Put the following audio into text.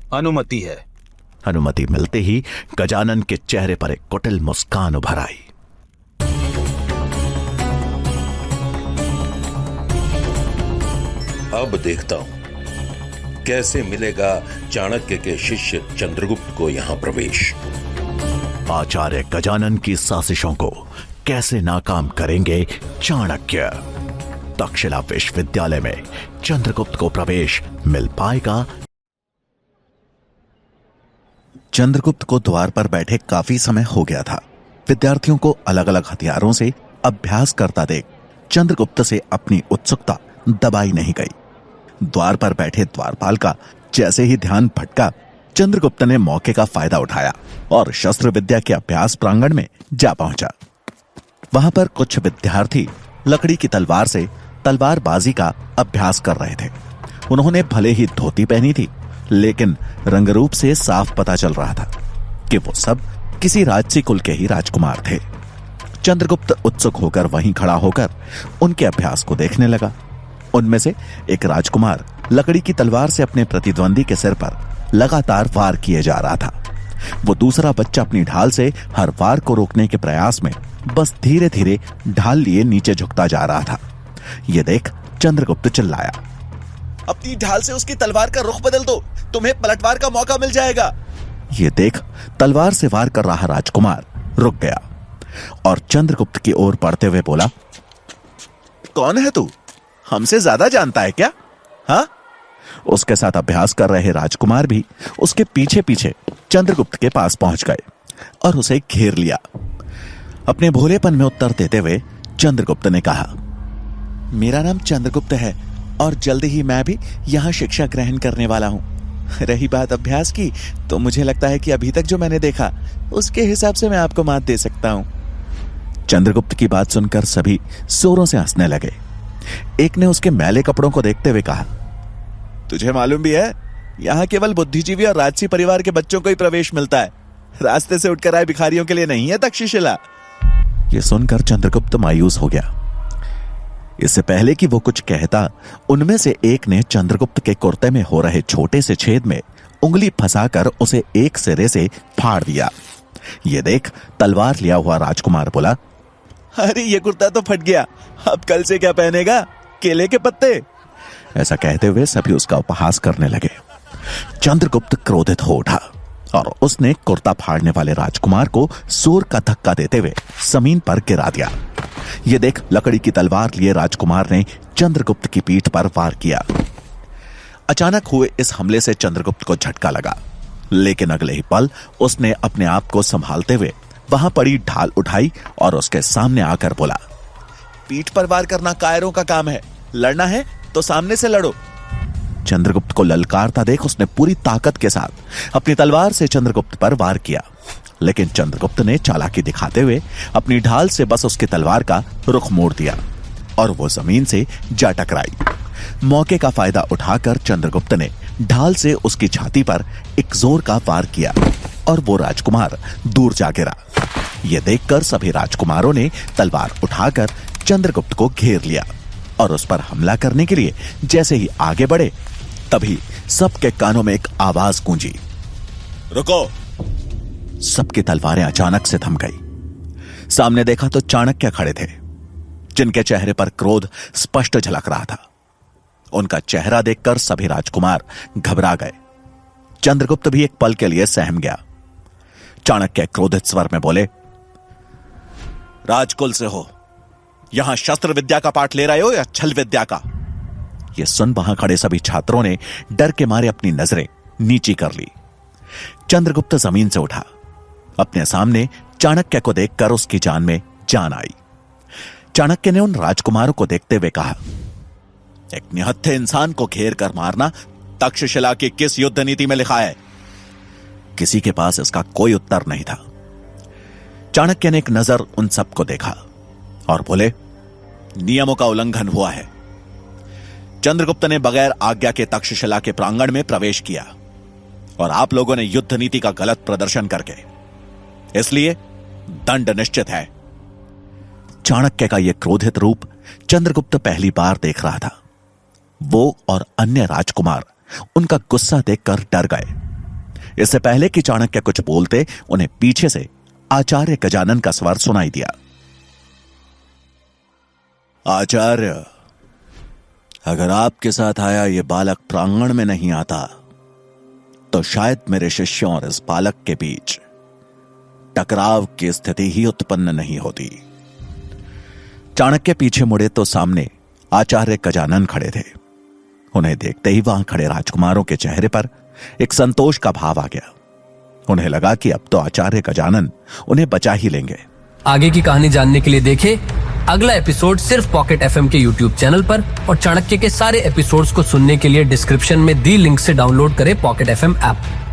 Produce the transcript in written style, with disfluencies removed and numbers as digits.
अनुमति है। अनुमति मिलते ही गजानन के चेहरे पर एक कुटिल मुस्कान उभर आई। अब देखता हूं कैसे मिलेगा चाणक्य के शिष्य चंद्रगुप्त को यहां प्रवेश। आचार्य गजानन की साजिशों को कैसे नाकाम करेंगे चाणक्य। तक्षशिला विश्वविद्यालय में चंद्रगुप्त को प्रवेश मिल पाएगा। चंद्रगुप्त को द्वार पर बैठे काफी समय हो गया था। विद्यार्थियों को अलग अलग हथियारों से अभ्यास करता देख चंद्रगुप्त से अपनी उत्सुकता दबाई नहीं गई। द्वार पर बैठे द्वारपाल का जैसे ही ध्यान भटका, चंद्रगुप्त ने मौके का फायदा उठाया और शस्त्र विद्या के अभ्यास प्रांगण में जा पहुंचा। वहां पर कुछ विद्यार्थी लकड़ी की तलवार से तलवारबाजी का अभ्यास कर रहे थे। उन्होंने भले ही धोती पहनी थी, लेकिन रंगरूप से साफ पता चल रहा था कि वो सब किसी राजसी कुल के ही राजकुमार थे। चंद्रगुप्त उत्सुक होकर वहीं खड़ा होकर उनके अभ्यास को देखने लगा। उनमें से एक राजकुमार लकड़ी की तलवार से अपने प्रतिद्वंदी के सिर पर लगातार वार किए जा रहा था। वो दूसरा बच्चा अपनी ढाल से हर वार को रोकने के प्रयास में बस धीरे धीरे ढाल लिए नीचे झुकता जा रहा था। ये देख चंद्रगुप्त चिल्लाया, अपनी ढाल से उसकी तलवार का रुख बदल दो, तुम्हें पलटवार का मौका मिल जाएगा। ये देख तलवार से वार कर रहा राजकुमार रुक गया और चंद्रगुप्त की ओर बढ़ते हुए बोला, कौन है तू? हमसे ज्यादा जानता है क्या? हाँ? उसके साथ अभ्यास कर रहे राजकुमार भी उसके पीछे पीछे चंद्रगुप्त के पास पहुंच गए और उसे घेर लिया। अपने भोलेपन में उत्तर देते हुए चंद्रगुप्त ने कहा, मेरा नाम चंद्रगुप्त है और जल्द ही मैं भी यहां शिक्षा ग्रहण करने वाला हूं। रही बात अभ्यास की, तो मुझे लगता है कि अभी तक जो मैंने देखा उसके हिसाब से मैं आपको मात दे सकता हूं। चंद्रगुप्त की बात सुनकर सभी जोरों से हंसने लगे। एक ने उसके मैले कपड़ों को देखते हुए कहा, तुझे मालूम भी है, यहां केवल बुद्धिजीवी और राजसी परिवार के बच्चों को ही प्रवेश मिलता है। रास्ते से उठकर आए भिखारियों के लिए नहीं है तक्षशिला। यह सुनकर चंद्रगुप्त मायूस हो गया। इससे पहले कि वो कुछ कहता, उनमें से एक ने चंद्रगुप्त के कुर्ते में हो रहे छोटे से छेद में उंगली फंसाकर उसे एक सिरे से फाड़ दिया। ये देख तलवार लिया हुआ राजकुमार बोला, अरे ये कुर्ता तो फट गया, अब कल से क्या पहनेगा? केले के पत्ते। ऐसा कहते हुए सभी उसका उपहास करने लगे। चंद्रगुप्त क्रोधित हो उठा और उसने कुर्ता फाड़ने वाले राजकुमार को जोर का धक्का देते हुए जमीन पर गिरा दिया। यह देख लकड़ी की तलवार लिए राजकुमार ने चंद्रगुप्त की पीठ पर वार किया। अचानक हुए इस हमले से चंद्रगुप्त को झटका लगा, लेकिन अगले ही पल उसने अपने आप को संभालते हुए वहां पड़ी ढाल उठाई और उसके सामने आकर बोला, पीठ पर वार करना कायरों का काम है, लड़ना है तो सामने से लड़ो। चंद्रगुप्त को ललकारता देख उसने पूरी ताकत के साथ अपनी तलवार से चंद्रगुप्त पर वार किया, लेकिन चंद्रगुप्त ने चालाकी दिखाते हुए अपनी ढाल से बस उसकी तलवार का रुख मोड़ दिया और वो जमीन से जा टकराई। मौके का फायदा उठाकर चंद्रगुप्त ने ढाल से उसकी छाती पर एक जोर का वार किया और वो राजकुमार दूर जा गिरा। यह देखकर सभी राजकुमारों ने तलवार उठाकर चंद्रगुप्त को घेर लिया और उस पर हमला करने के लिए जैसे ही आगे बढ़े, तभी सबके कानों में एक आवाज गूंजी, रुको। सबकी तलवारें अचानक से थम गई। सामने देखा तो चाणक्य खड़े थे, जिनके चेहरे पर क्रोध स्पष्ट झलक रहा था। उनका चेहरा देखकर सभी राजकुमार घबरा गए। चंद्रगुप्त भी एक पल के लिए सहम गया। चाणक्य क्रोधित स्वर में बोले, राजकुल से हो, यहां शस्त्र विद्या का पाठ ले रहे हो या छल विद्या का? यह सुन वहां खड़े सभी छात्रों ने डर के मारे अपनी नजरें नीची कर ली। चंद्रगुप्त जमीन से उठा। अपने सामने चाणक्य को देखकर उसकी जान में जान आई। चाणक्य ने उन राजकुमारों को देखते हुए कहा, एक निहत्थे इंसान को घेर कर मारना तक्षशिला की किस युद्ध नीति में लिखा है? किसी के पास इसका कोई उत्तर नहीं था। चाणक्य ने एक नजर उन सबको देखा और बोले, नियमों का उल्लंघन हुआ है। चंद्रगुप्त ने बगैर आज्ञा के तक्षशिला के प्रांगण में प्रवेश किया और आप लोगों ने युद्ध नीति का गलत प्रदर्शन करके, इसलिए दंड निश्चित है। चाणक्य का यह क्रोधित रूप चंद्रगुप्त पहली बार देख रहा था। वो और अन्य राजकुमार उनका गुस्सा देखकर डर गए इससे पहले कि चाणक्य कुछ बोलते, उन्हें पीछे से आचार्य गजानन का स्वर सुनाई दिया। आचार्य, अगर आपके साथ आया ये बालक प्रांगण में नहीं आता तो शायद मेरे शिष्यों और इस बालक के बीच टकराव की स्थिति ही उत्पन्न नहीं होती। चाणक्य पीछे मुड़े तो सामने आचार्य गजानन खड़े थे। उन्हें देखते ही वहां खड़े राजकुमारों के चेहरे पर एक संतोष का भाव आ गया। उन्हें लगा कि अब तो आचार्य गजानन उन्हें बचा ही लेंगे। आगे की कहानी जानने के लिए देखें अगला एपिसोड सिर्फ पॉकेट एफएम के यूट्यूब चैनल पर, और चाणक्य के सारे एपिसोड्स को सुनने के लिए डिस्क्रिप्शन में दी लिंक से डाउनलोड करें पॉकेट एफएम ऐप।